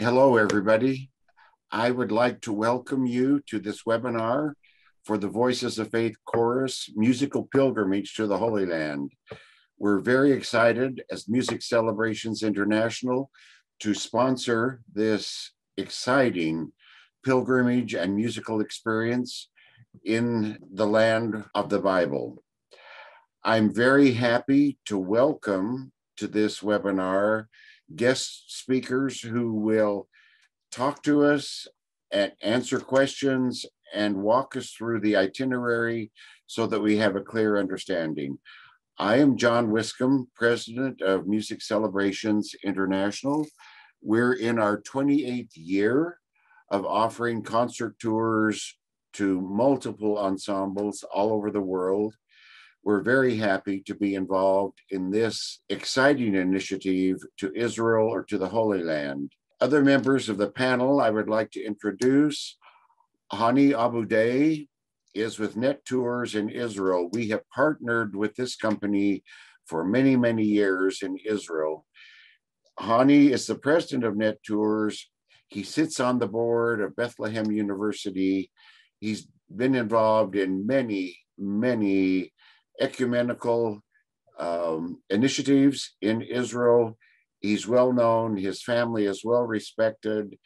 Hello, everybody. I would like to welcome you to this webinar for the Voices of Faith Chorus Musical Pilgrimage to the Holy Land. We're very excited as Music Celebrations International to sponsor this exciting pilgrimage and musical experience in the land of the Bible. I'm very happy to welcome to this webinar guest speakers who will talk to us and answer questions and walk us through the itinerary so that we have a clear understanding. I am John Wiscombe, President of Music Celebrations International. We're in our 28th year of offering concert tours to multiple ensembles all over the world. We're very happy to be involved in this exciting initiative to Israel or to the Holy Land. Other members of the panel I would like to introduce. Hani Abudeh is with Net Tours in Israel. We have partnered with this company for many, many years in Israel. Hani is the president of Net Tours. He sits on the board of Bethlehem University. He's been involved in many, many ecumenical initiatives in Israel. He's well known, his family is well respected,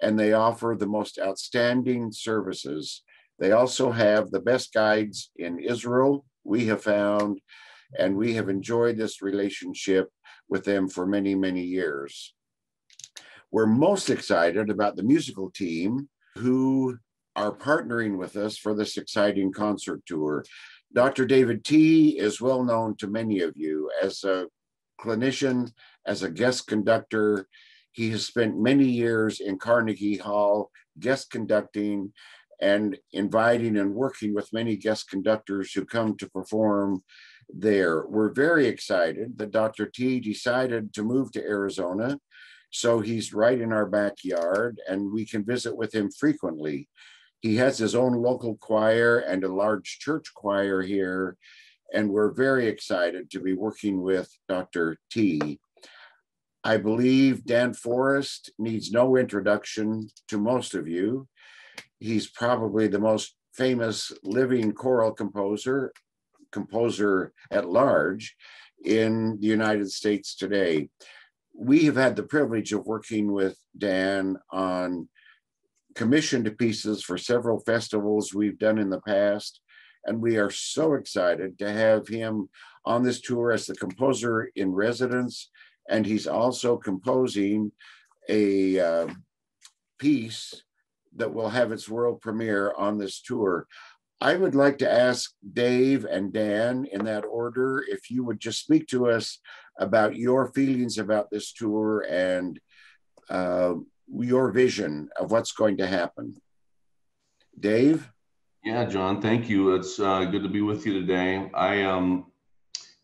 and they offer the most outstanding services. They also have the best guides in Israel, we have found, and we have enjoyed this relationship with them for many, many years. We're most excited about the musical team who are partnering with us for this exciting concert tour. Dr. David T. is well known to many of you as a clinician, as a guest conductor. He has spent many years in Carnegie Hall guest conducting and inviting and working with many guest conductors who come to perform there. We're very excited that Dr. T decided to move to Arizona, so he's right in our backyard and we can visit with him frequently. He has his own local choir and a large church choir here, and we're very excited to be working with Dr. T. I believe Dan Forrest needs no introduction to most of you. He's probably the most famous living choral composer at large in the United States today. We have had the privilege of working with Dan on commissioned pieces for several festivals we've done in the past, and we are so excited to have him on this tour as the composer in residence, and he's also composing a piece that will have its world premiere on this tour. I would like to ask Dave and Dan, in that order, if you would just speak to us about your feelings about this tour and your vision of what's going to happen. Dave? Yeah, John, thank you. It's good to be with you today. I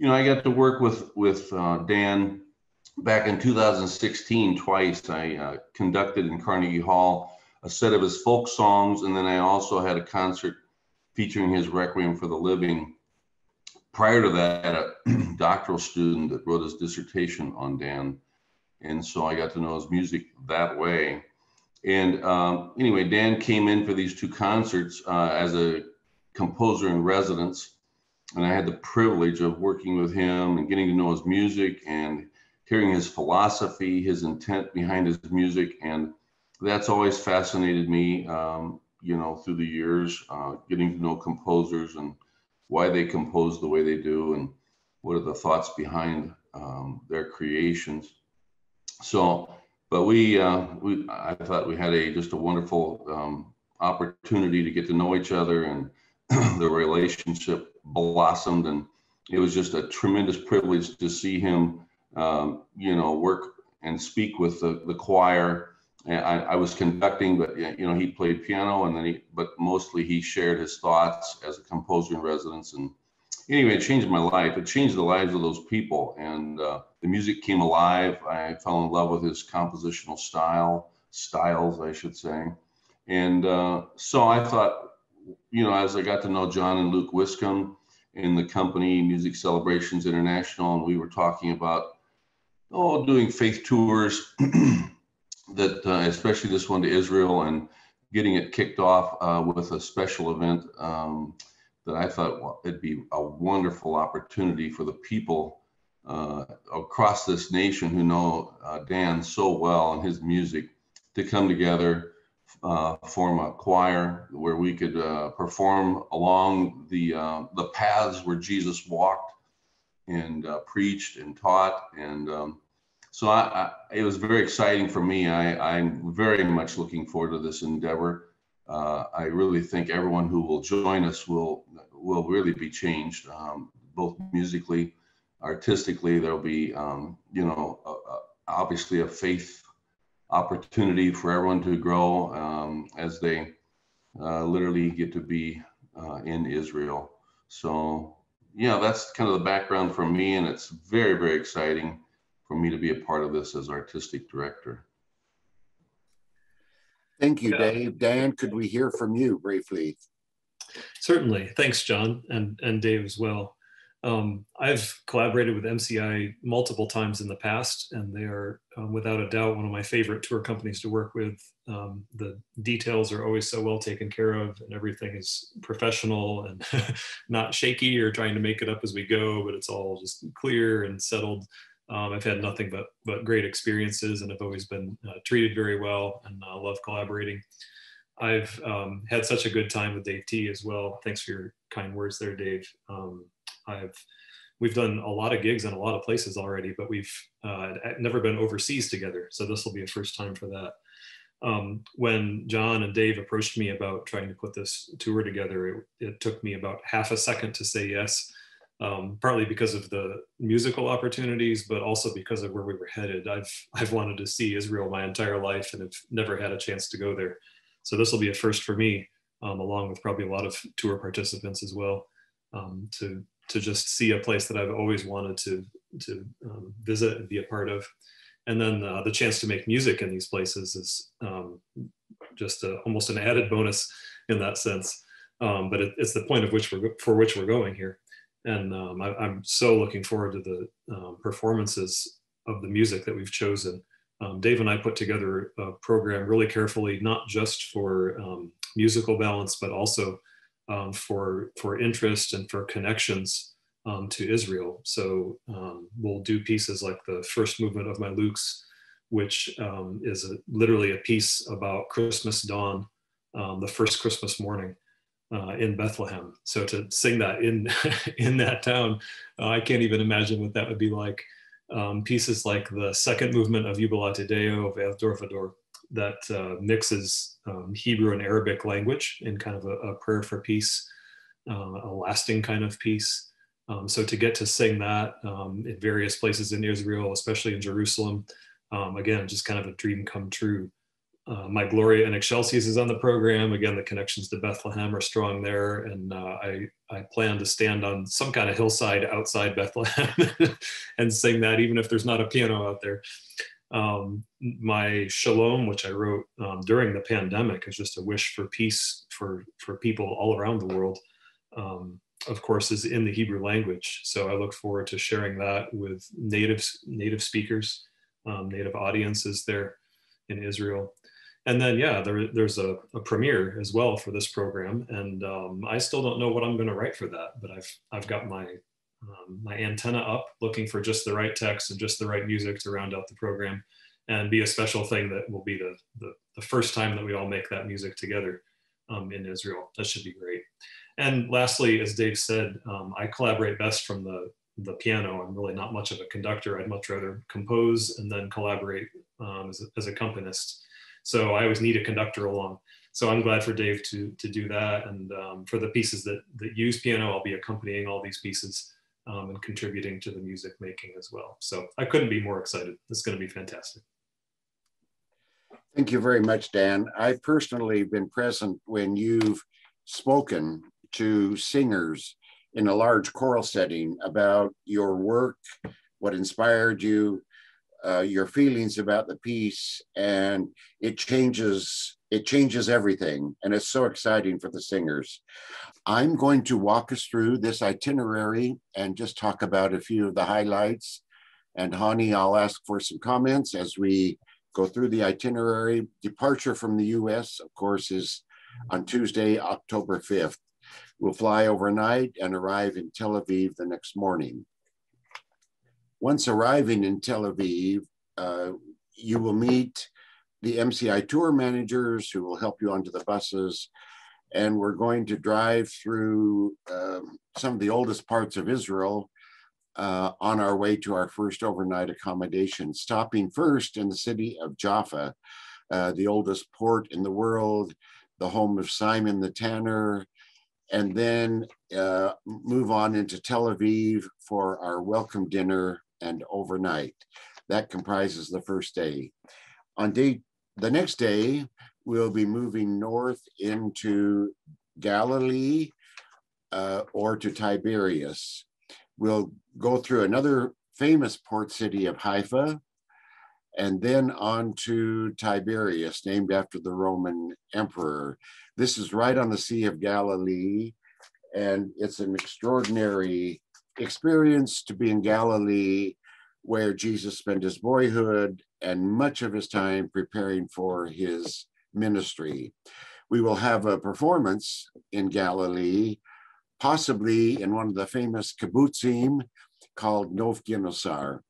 got to work with Dan back in 2016 twice. I conducted in Carnegie Hall a set of his folk songs, and then I also had a concert featuring his Requiem for the Living. Prior to that, a doctoral student that wrote his dissertation on Dan. And so I got to know his music that way. And anyway, Dan came in for these two concerts as a composer in residence. And I had the privilege of working with him and getting to know his music and hearing his philosophy, his intent behind his music. And that's always fascinated me, through the years, getting to know composers and why they compose the way they do and what are the thoughts behind their creations. So, but I thought we had just a wonderful opportunity to get to know each other, and the relationship blossomed, and it was just a tremendous privilege to see him, work and speak with the choir. And I was conducting, but he played piano, and but mostly he shared his thoughts as a composer in residence. And anyway, it changed my life. It changed the lives of those people, and the music came alive. I fell in love with his compositional styles, I should say. And so I thought, as I got to know John and Luke Wiscombe in the company Music Celebrations International, and we were talking about doing faith tours that especially this one to Israel, and getting it kicked off with a special event that I thought it'd be a wonderful opportunity for the people across this nation who know Dan so well and his music to come together, form a choir where we could perform along the paths where Jesus walked and preached and taught. And so it was very exciting for me. I'm very much looking forward to this endeavor. I really think everyone who will join us will really be changed, both musically, artistically. There'll be, obviously a faith opportunity for everyone to grow as they literally get to be in Israel. So, yeah, that's kind of the background for me, and it's very, very exciting for me to be a part of this as artistic director. Thank you, Dave. Dan, could we hear from you briefly? Certainly. Thanks, John, and Dave as well. I've collaborated with MCI multiple times in the past, and they are without a doubt one of my favorite tour companies to work with. The details are always so well taken care of, and everything is professional and not shaky or trying to make it up as we go, but it's all just clear and settled. I've had nothing but great experiences, and I've always been treated very well, and I love collaborating. I've had such a good time with Dave T as well. Thanks for your kind words there, Dave. We've done a lot of gigs in a lot of places already, but we've never been overseas together. So this will be a first time for that. When John and Dave approached me about trying to put this tour together, it took me about half a second to say yes, partly because of the musical opportunities, but also because of where we were headed. I've wanted to see Israel my entire life and have never had a chance to go there. So this will be a first for me, along with probably a lot of tour participants as well, to just see a place that I've always wanted to visit and be a part of. And then the chance to make music in these places is just almost an added bonus in that sense. But it's the point of for which we're going here. And I'm so looking forward to the performances of the music that we've chosen. Dave and I put together a program really carefully, not just for musical balance, but also for interest and for connections to Israel. So we'll do pieces like the first movement of my Luke's, which is literally a piece about Christmas dawn, the first Christmas morning in Bethlehem. So to sing that in that town, I can't even imagine what that would be like. Pieces like the second movement of Jubilate Deo of Avdor Vador that mixes Hebrew and Arabic language in kind of a prayer for peace, a lasting kind of peace. So to get to sing that in various places in Israel, especially in Jerusalem, again, just kind of a dream come true. My Gloria in Excelsis is on the program. Again, the connections to Bethlehem are strong there. And I plan to stand on some kind of hillside outside Bethlehem and sing that, even if there's not a piano out there. My Shalom, which I wrote during the pandemic, is just a wish for peace for people all around the world. Of course, is in the Hebrew language. So I look forward to sharing that with native speakers, native audiences there in Israel. And then, yeah, there's a premiere as well for this program. And I still don't know what I'm going to write for that, but I've got my antenna up looking for just the right text and just the right music to round out the program and be a special thing that will be the first time that we all make that music together in Israel. That should be great. And lastly, as Dave said, I collaborate best from the piano. I'm really not much of a conductor. I'd much rather compose and then collaborate as a accompanist. So I always need a conductor along. So I'm glad for Dave to do that. And for the pieces that use piano, I'll be accompanying all these pieces and contributing to the music making as well. So I couldn't be more excited. It's going to be fantastic. Thank you very much, Dan. I've personally been present when you've spoken to singers in a large choral setting about your work, what inspired you, your feelings about the piece, and it changes everything. And it's so exciting for the singers. I'm going to walk us through this itinerary and just talk about a few of the highlights. And Hani, I'll ask for some comments as we go through the itinerary. Departure from the US, of course, is on Tuesday, October 5th. We'll fly overnight and arrive in Tel Aviv the next morning. Once arriving in Tel Aviv, you will meet the MCI tour managers who will help you onto the buses. And we're going to drive through some of the oldest parts of Israel on our way to our first overnight accommodation, stopping first in the city of Jaffa, the oldest port in the world, the home of Simon the Tanner, and then move on into Tel Aviv for our welcome dinner and overnight. That comprises the first day. The next day, we'll be moving north into Galilee or to Tiberias. We'll go through another famous port city of Haifa, and then on to Tiberias, named after the Roman emperor. This is right on the Sea of Galilee, and it's an extraordinary experience to be in Galilee, where Jesus spent his boyhood and much of his time preparing for his ministry. We will have a performance in Galilee, possibly in one of the famous kibbutzim called Nov Ginosar.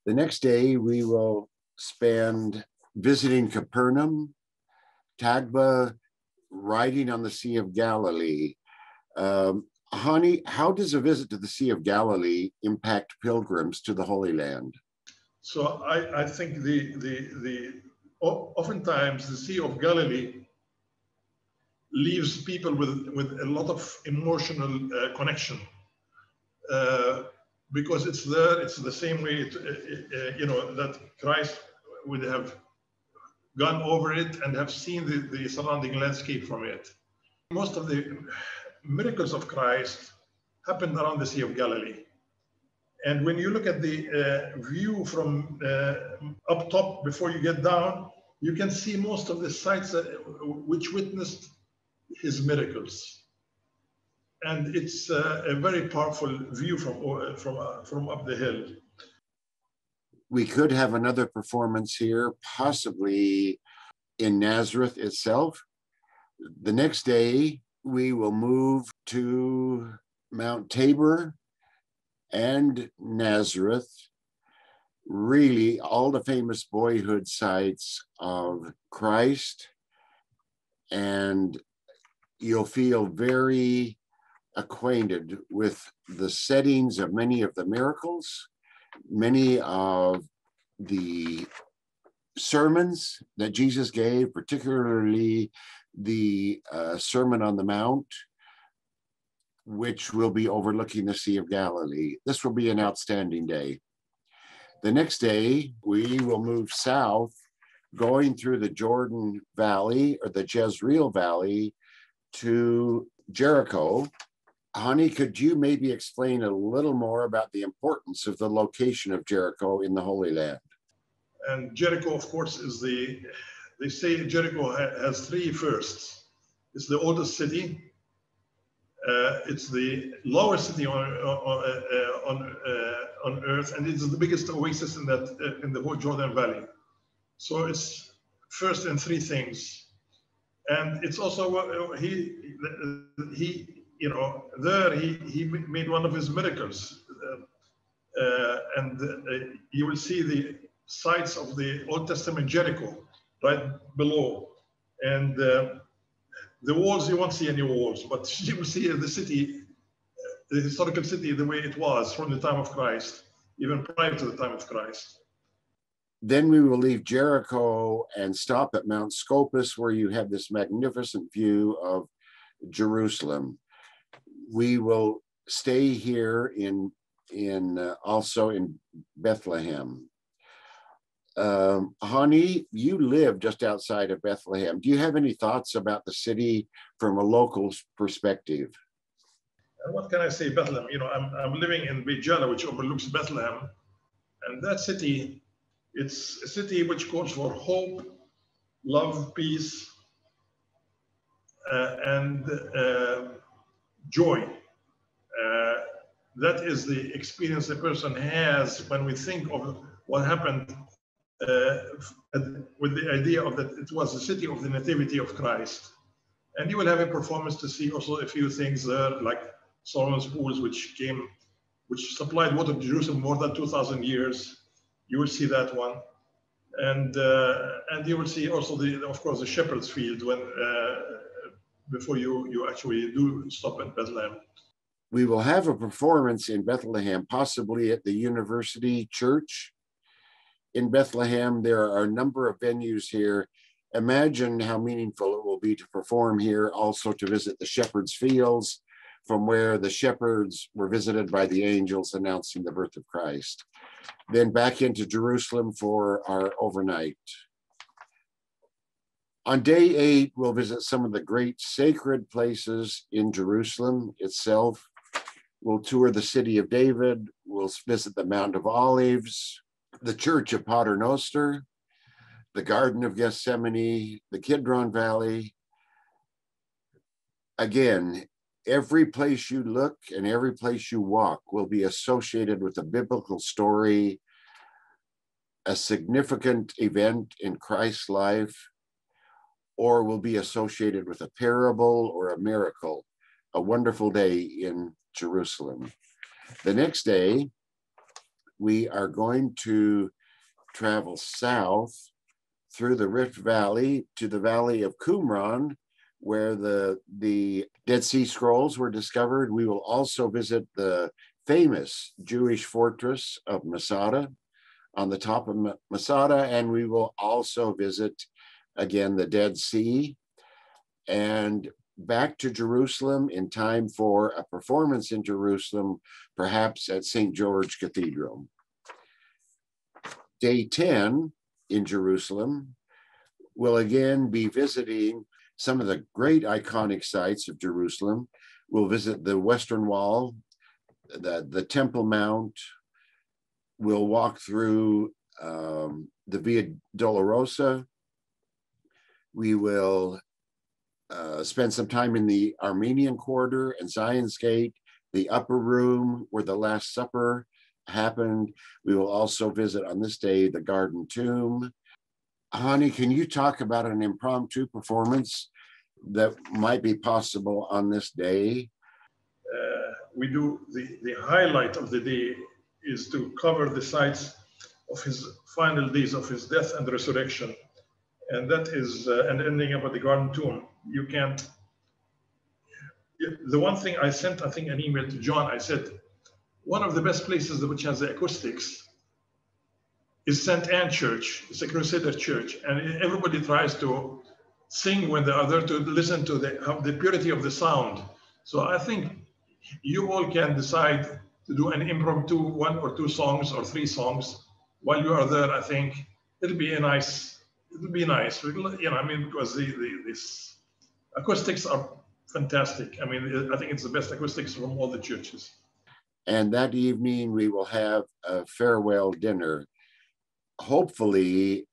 The next day, we will spend visiting Capernaum, Tabgha, riding on the Sea of Galilee. Hani, how does a visit to the Sea of Galilee impact pilgrims to the Holy Land? So I think oftentimes the Sea of Galilee leaves people with a lot of emotional connection because it's there. It's the same way that Christ would have gone over it and have seen the surrounding landscape from it. Most of the miracles of Christ happened around the Sea of Galilee. And when you look at the view from up top before you get down, you can see most of the sites which witnessed his miracles. And it's a very powerful view from up the hill. We could have another performance here, possibly in Nazareth itself. The next day, we will move to Mount Tabor and Nazareth, really all the famous boyhood sites of Christ. And you'll feel very acquainted with the settings of many of the miracles, many of the sermons that Jesus gave, particularly the Sermon on the Mount, which will be overlooking the Sea of Galilee. This will be an outstanding day. The next day, we will move south, going through the Jordan Valley or the Jezreel Valley to Jericho. Hani, could you maybe explain a little more about the importance of the location of Jericho in the Holy Land? And Jericho, of course, they say Jericho has three firsts. It's the oldest city. It's the lowest city on earth, and it's the biggest oasis in the whole Jordan Valley. So it's first in three things, and it's also he made one of his miracles, and you will see the sites of the Old Testament Jericho right below, and the walls, you won't see any walls, but you will see the city, the historical city, the way it was from the time of Christ, even prior to the time of Christ. Then we will leave Jericho and stop at Mount Scopus, where you have this magnificent view of Jerusalem. We will stay here also in Bethlehem. Hani, you live just outside of Bethlehem. Do you have any thoughts about the city from a local perspective? What can I say, Bethlehem? I'm living in Beit Jala, which overlooks Bethlehem, and that city, it's a city which calls for hope, love, peace, and joy. That is the experience a person has when we think of what happened with the idea of that it was the city of the nativity of Christ. And you will have a performance to see also a few things there, like Solomon's pools, which supplied water to Jerusalem more than 2,000 years. You will see that one. And you will see also of course the shepherd's field before you actually do stop at Bethlehem. We will have a performance in Bethlehem, possibly at the University Church in Bethlehem. There are a number of venues here. Imagine how meaningful it will be to perform here, also to visit the shepherd's fields, from where the shepherds were visited by the angels announcing the birth of Christ. Then back into Jerusalem for our overnight. On day 8, we'll visit some of the great sacred places in Jerusalem itself. We'll tour the city of David. We'll visit the Mount of Olives, the Church of Paternoster, the Garden of Gethsemane, the Kidron Valley. Again, every place you look and every place you walk will be associated with a biblical story, a significant event in Christ's life, or will be associated with a parable or a miracle, a wonderful day in Jerusalem. The next day, we are going to travel south through the Rift Valley to the Valley of Qumran, where the Dead Sea Scrolls were discovered. We will also visit the famous Jewish fortress of Masada, on the top of Masada, and we will also visit, again, the Dead Sea, and back to Jerusalem in time for a performance in Jerusalem, perhaps at St. George Cathedral. Day 10 in Jerusalem will again be visiting some of the great iconic sites of Jerusalem. We'll visit the Western Wall, the Temple Mount. We'll walk through the Via Dolorosa. We will spend some time in the Armenian Quarter and Zion's Gate, the upper room where the Last Supper happened. We will also visit on this day the Garden Tomb. Hani, can you talk about an impromptu performance that might be possible on this day? We do the highlight of the day is to cover the sites of his final days of his death and resurrection. And that is, and ending up at the Garden Tomb. You can't, the one thing I sent, I think, an email to John, I said, one of the best places which has the acoustics is St. Anne Church. It's a Crusader church. And everybody tries to sing when they are there to listen to the purity of the sound. So I think you all can decide to do an impromptu 1 or 2 songs or 3 songs while you are there. I think it'll be nice. You know, I mean, because these acoustics are fantastic. I mean, I think it's the best acoustics from all the churches. And that evening we will have a farewell dinner. Hopefully,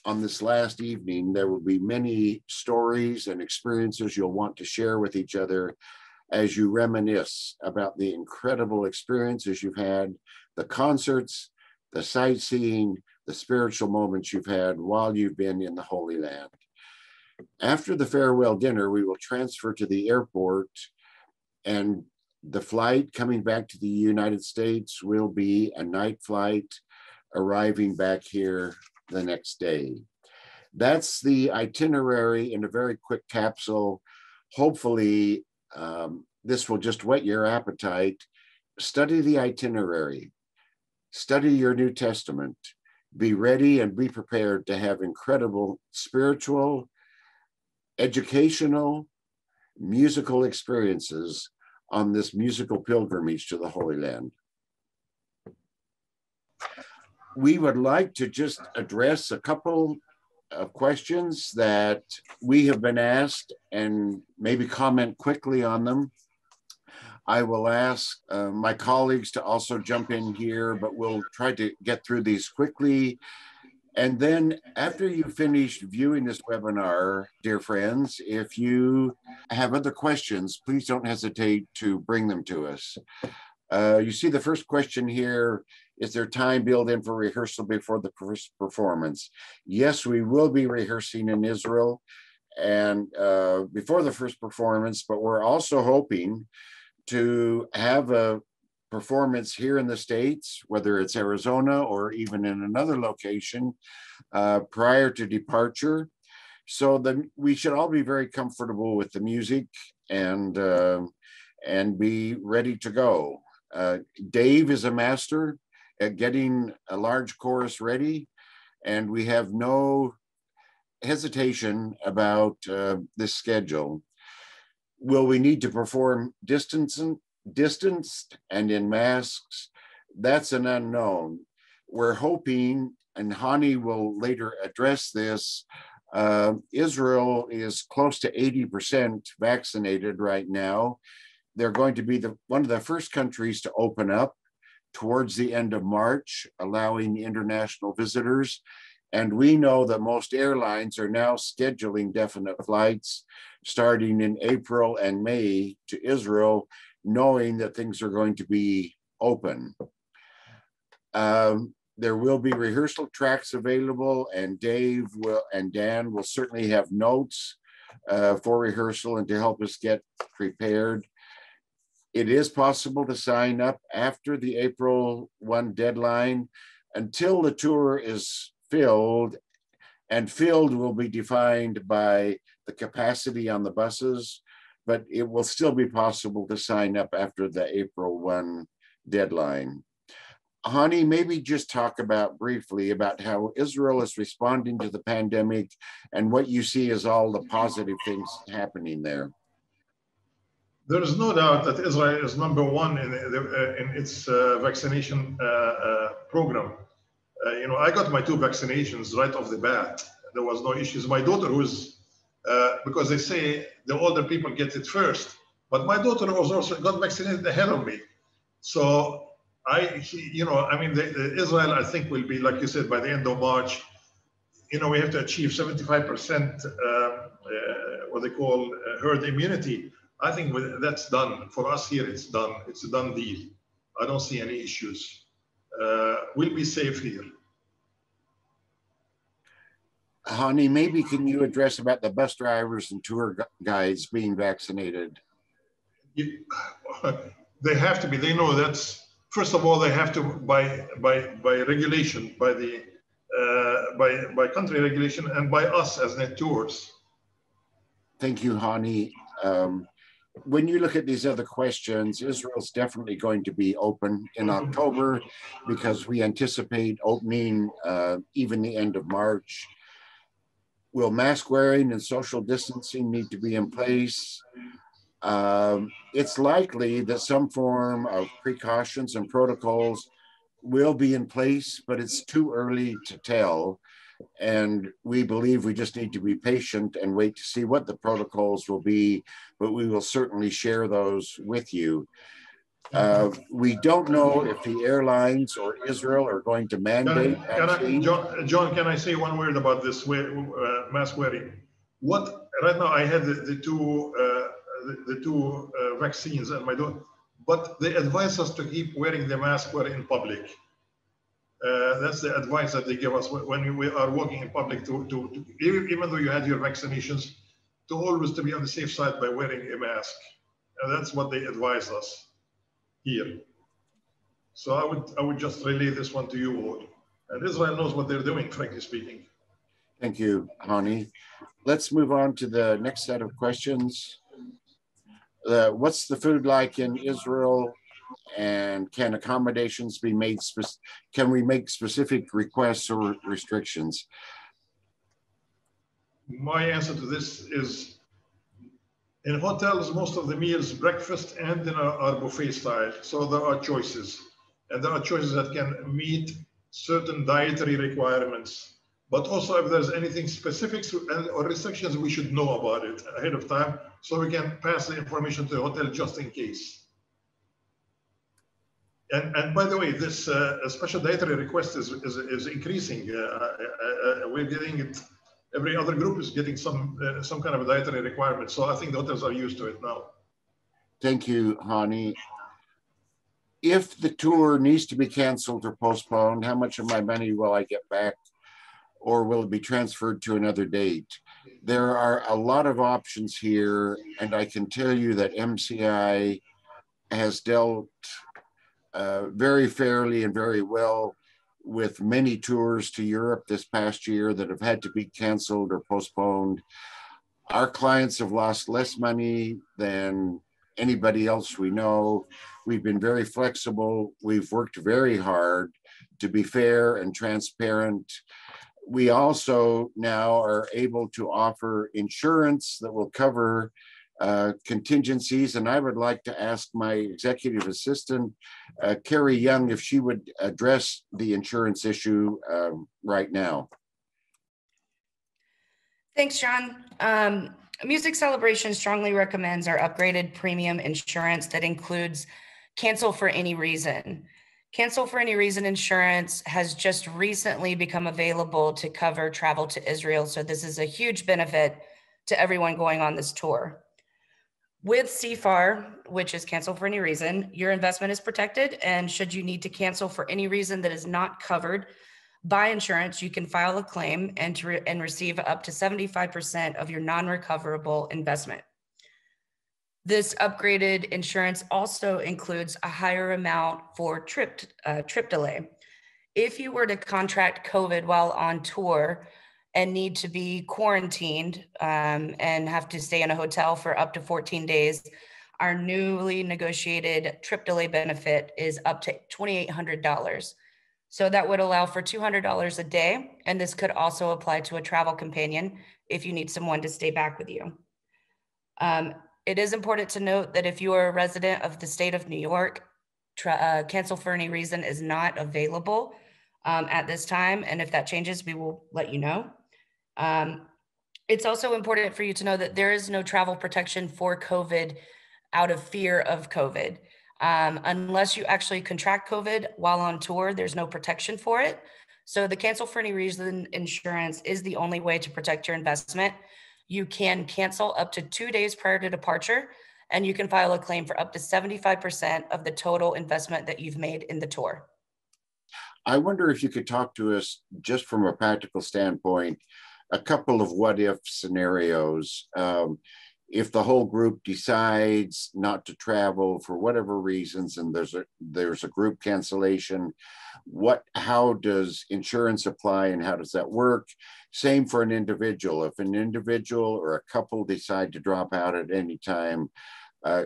on this last evening, there will be many stories and experiences you'll want to share with each other as you reminisce about the incredible experiences you've had, the concerts, the sightseeing, the spiritual moments you've had while you've been in the Holy Land. After the farewell dinner, we will transfer to the airport, and the flight coming back to the United States will be a night flight, arriving back here the next day. That's the itinerary in a very quick capsule. Hopefully, this will just whet your appetite. Study the itinerary. Study your New Testament. Be ready and be prepared to have incredible spiritual, educational, musical experiences on this musical pilgrimage to the Holy Land. We would like to just address a couple of questions that we have been asked and maybe comment quickly on them. I will ask my colleagues to also jump in here, but we'll try to get through these quickly. And then after you finish viewing this webinar, dear friends, if you have other questions, please don't hesitate to bring them to us. You see the first question here Is there time built in for rehearsal before the first performance? Yes, we will be rehearsing in Israel and before the first performance, but we're also hoping to have a performance here in the States, whether it's Arizona or even in another location prior to departure. So we should all be very comfortable with the music and be ready to go. Dave is a master at getting a large chorus ready, and we have no hesitation about this schedule. Will we need to perform distanced and in masks? That's an unknown. We're hoping, and Hani will later address this, Israel is close to 80% vaccinated right now. They're going to be one of the first countries to open up towards the end of March, allowing international visitors. And we know that most airlines are now scheduling definite flights starting in April and May to Israel, knowing that things are going to be open. There will be rehearsal tracks available, and Dave and Dan will certainly have notes for rehearsal and to help us get prepared. It is possible to sign up after the April 1 deadline until the tour is filled, and filled will be defined by the capacity on the buses, but it will still be possible to sign up after the April 1 deadline. Hani, maybe just talk briefly about how Israel is responding to the pandemic and what you see as all the positive things happening there. There is no doubt that Israel is number one in its vaccination program. I got my 2 vaccinations right off the bat. There was no issues. My daughter was, because they say the older people get it first, but my daughter was also got vaccinated ahead of me. So Israel, I think, will be, like you said, by the end of March, we have to achieve 75% what they call herd immunity. I think that's done. For us here, it's done. It's a done deal. I don't see any issues. We'll be safe here. Hani, maybe can you address about the bus drivers and tour guides being vaccinated? They have to be. They know that's, first of all, they have to by regulation, by country regulation, and by us as net tours. Thank you, Hani. When you look at these other questions, Israel's definitely going to be open in October because we anticipate opening even the end of March. Will mask wearing and social distancing need to be in place? It's likely that some form of precautions and protocols will be in place, but it's too early to tell. And we believe we just need to be patient and wait to see what the protocols will be, but we will certainly share those with you. We don't know if the airlines or Israel are going to mandate vaccine. John, can I say one word about this mask wearing? Right now I had the two vaccines and my daughter, but they advise us to keep wearing the mask when in public. That's the advice that they give us when we are walking in public, even though you had your vaccinations, to always to be on the safe side by wearing a mask. And that's what they advise us here. So I would just relay this one to you all. And Israel knows what they're doing, frankly speaking. Thank you, Hani. Let's move on to the next set of questions. What's the food like in Israel? And can accommodations be made? Can we make specific requests or restrictions? My answer to this is, in hotels, most of the meals, breakfast and dinner, are buffet style. So there are choices. And there are choices that can meet certain dietary requirements. But also, if there's anything specific or restrictions, we should know about it ahead of time so we can pass the information to the hotel just in case. And by the way, this special dietary request is increasing. We're getting it. Every other group is getting some kind of a dietary requirement. So I think the hotels are used to it now. Thank you, Hani. if the tour needs to be canceled or postponed, how much of my money will I get back, or will it be transferred to another date? There are a lot of options here, and I can tell you that MCI has dealt very fairly and very well with many tours to Europe this past year that have had to be canceled or postponed. Our clients have lost less money than anybody else we know. We've been very flexible. We've worked very hard to be fair and transparent. We also now are able to offer insurance that will cover contingencies. And I would like to ask my executive assistant, Carrie Young, if she would address the insurance issue right now. Thanks, John. Music Celebration strongly recommends our upgraded premium insurance that includes cancel for any reason. Cancel for any reason insurance has just recently become available to cover travel to Israel. So this is a huge benefit to everyone going on this tour. With CFAR, which is cancel for any reason, your investment is protected. And should you need to cancel for any reason that is not covered by insurance, you can file a claim and receive up to 75% of your non-recoverable investment. This upgraded insurance also includes a higher amount for trip delay. If you were to contract COVID while on tour and need to be quarantined and have to stay in a hotel for up to 14 days, our newly negotiated trip delay benefit is up to $2,800. So that would allow for $200 a day. And this could also apply to a travel companion if you need someone to stay back with you. It is important to note that if you are a resident of the state of New York, cancel for any reason is not available at this time. And if that changes, we will let you know. It's also important for you to know that there is no travel protection for COVID out of fear of COVID. Unless you actually contract COVID while on tour, there's no protection for it. So the cancel for any reason insurance is the only way to protect your investment. You can cancel up to 2 days prior to departure, and you can file a claim for up to 75% of the total investment that you've made in the tour. I wonder if you could talk to us just from a practical standpoint, a couple of what if scenarios. If the whole group decides not to travel for whatever reasons, and there's a group cancellation, how does insurance apply and how does that work? Same for an individual. If an individual or a couple decide to drop out at any time,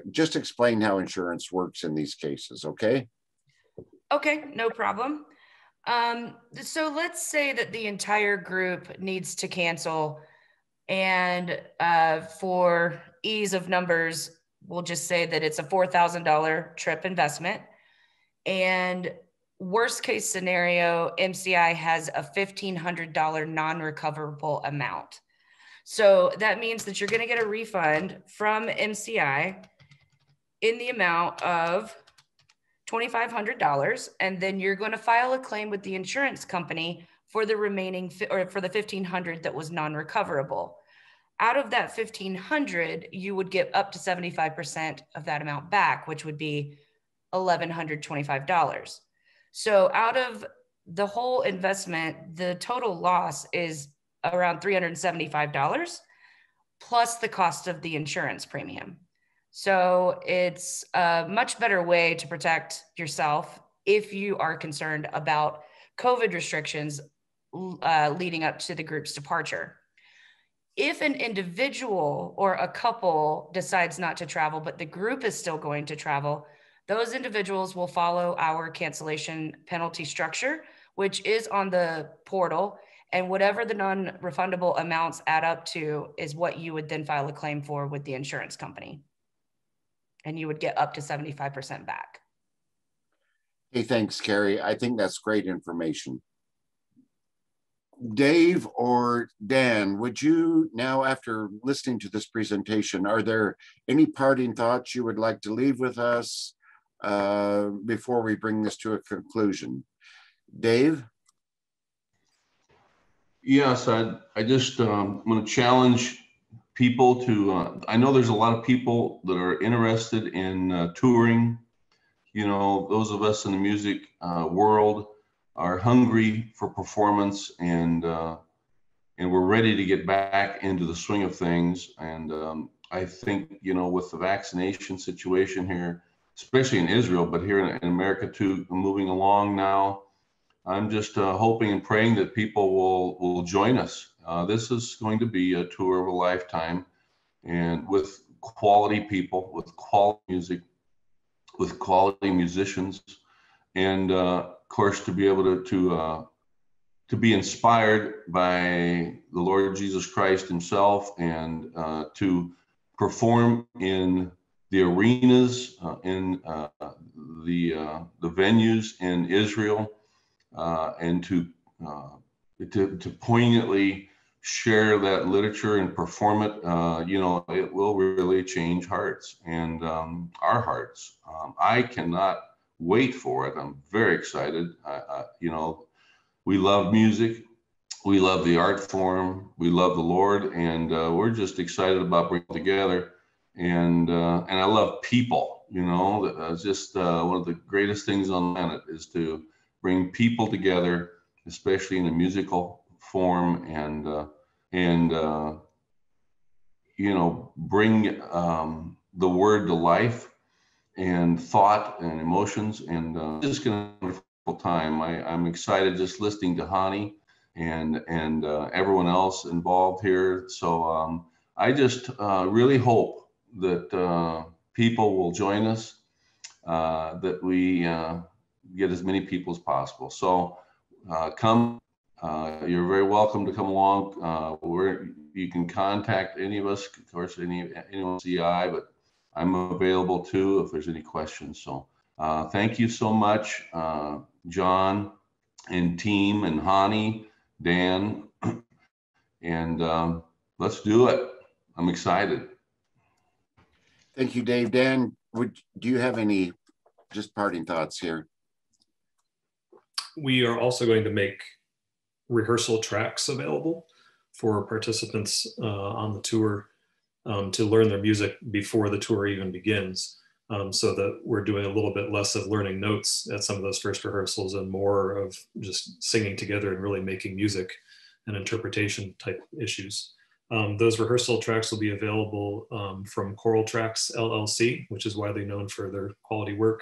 just explain how insurance works in these cases, okay? Okay, no problem. So let's say that the entire group needs to cancel, and for ease of numbers, we'll just say that it's a $4,000 trip investment. And worst case scenario, MCI has a $1,500 non-recoverable amount. So that means that you're going to get a refund from MCI in the amount of $2,500, and then you're going to file a claim with the insurance company for the remaining, or for the $1,500 that was non-recoverable. Out of that $1,500, you would get up to 75% of that amount back, which would be $1,125. So out of the whole investment, the total loss is around $375 plus the cost of the insurance premium. So it's a much better way to protect yourself if you are concerned about COVID restrictions leading up to the group's departure. If an individual or a couple decides not to travel, but the group is still going to travel, those individuals will follow our cancellation penalty structure, which is on the portal. And whatever the non-refundable amounts add up to is what you would then file a claim for with the insurance company. And you would get up to 75% back. Hey, thanks, Carrie. I think that's great information. Dave or Dan, would you now, after listening to this presentation, are there any parting thoughts you would like to leave with us before we bring this to a conclusion? Dave? Yes, I just want to challenge people to, I know there's a lot of people that are interested in touring you know, those of us in the music world are hungry for performance, and we're ready to get back into the swing of things. And I think, you know, with the vaccination situation here, especially in Israel, but here in America too, moving along now, I'm just hoping and praying that people will join us. This is going to be a tour of a lifetime, and with quality people, with quality music, with quality musicians, and of course to be able to be inspired by the Lord Jesus Christ himself, and to perform in the arenas, in the venues in Israel, and to poignantly share that literature and perform it. You know, it will really change hearts, and our hearts. I cannot wait for it. I'm very excited. You know, we love music, we love the art form, we love the Lord, and we're just excited about bringing it together. And I love people. You know, it's just one of the greatest things on the planet is to bring people together, especially in a musical form, and you know, bring the word to life and thought and emotions, and just gonna be a wonderful time. I'm excited just listening to Hani and everyone else involved here. So I just really hope that people will join us, that we get as many people as possible. So come, you're very welcome to come along. You can contact any of us, of course, anyone CI, but I'm available too if there's any questions. So thank you so much, John and team, and Hani, Dan, and let's do it. I'm excited. Thank you, Dave. Dan, do you have any just parting thoughts here? We are also going to make rehearsal tracks available for participants on the tour to learn their music before the tour even begins, so that we're doing a little bit less of learning notes at some of those first rehearsals and more of just singing together and really making music and interpretation type issues. Those rehearsal tracks will be available from Choral Tracks LLC, which is widely known for their quality work.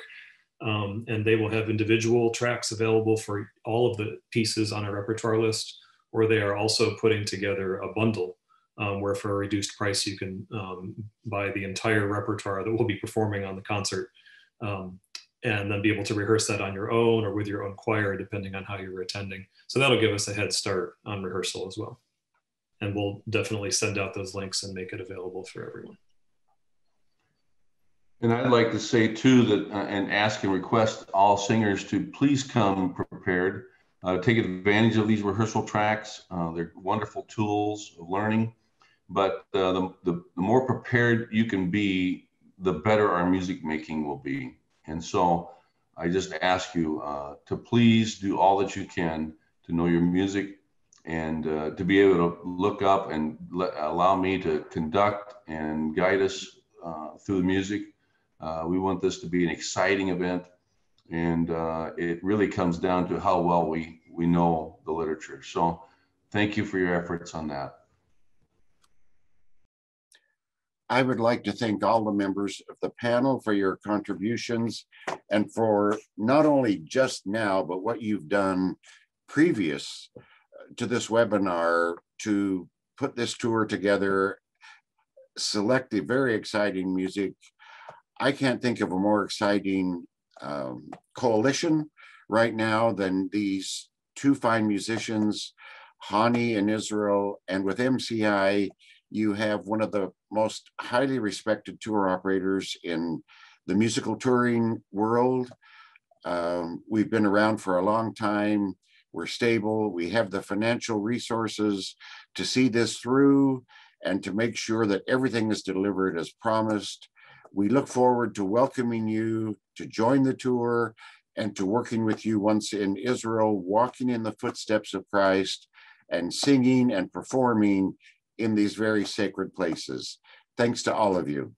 And they will have individual tracks available for all of the pieces on a repertoire list, or they are also putting together a bundle where for a reduced price you can buy the entire repertoire that we'll be performing on the concert, and then be able to rehearse that on your own or with your own choir, depending on how you're attending. So that'll give us a head start on rehearsal as well. And we'll definitely send out those links and make it available for everyone. And I'd like to say too that, and ask and request all singers to please come prepared, take advantage of these rehearsal tracks. They're wonderful tools of learning, but the more prepared you can be, the better our music making will be. And so I just ask you to please do all that you can to know your music, and to be able to look up and allow me to conduct and guide us through the music. We want this to be an exciting event, and it really comes down to how well we know the literature. So thank you for your efforts on that. I would like to thank all the members of the panel for your contributions, and for not only just now, but what you've done previous to this webinar to put this tour together, select the very exciting music. I can't think of a more exciting coalition right now than these two fine musicians, Hani in Israel, and with MCI, you have one of the most highly respected tour operators in the musical touring world. We've been around for a long time. We're stable. We have the financial resources to see this through and to make sure that everything is delivered as promised. We look forward to welcoming you to join the tour and to working with you once in Israel, walking in the footsteps of Christ and singing and performing in these very sacred places. Thanks to all of you.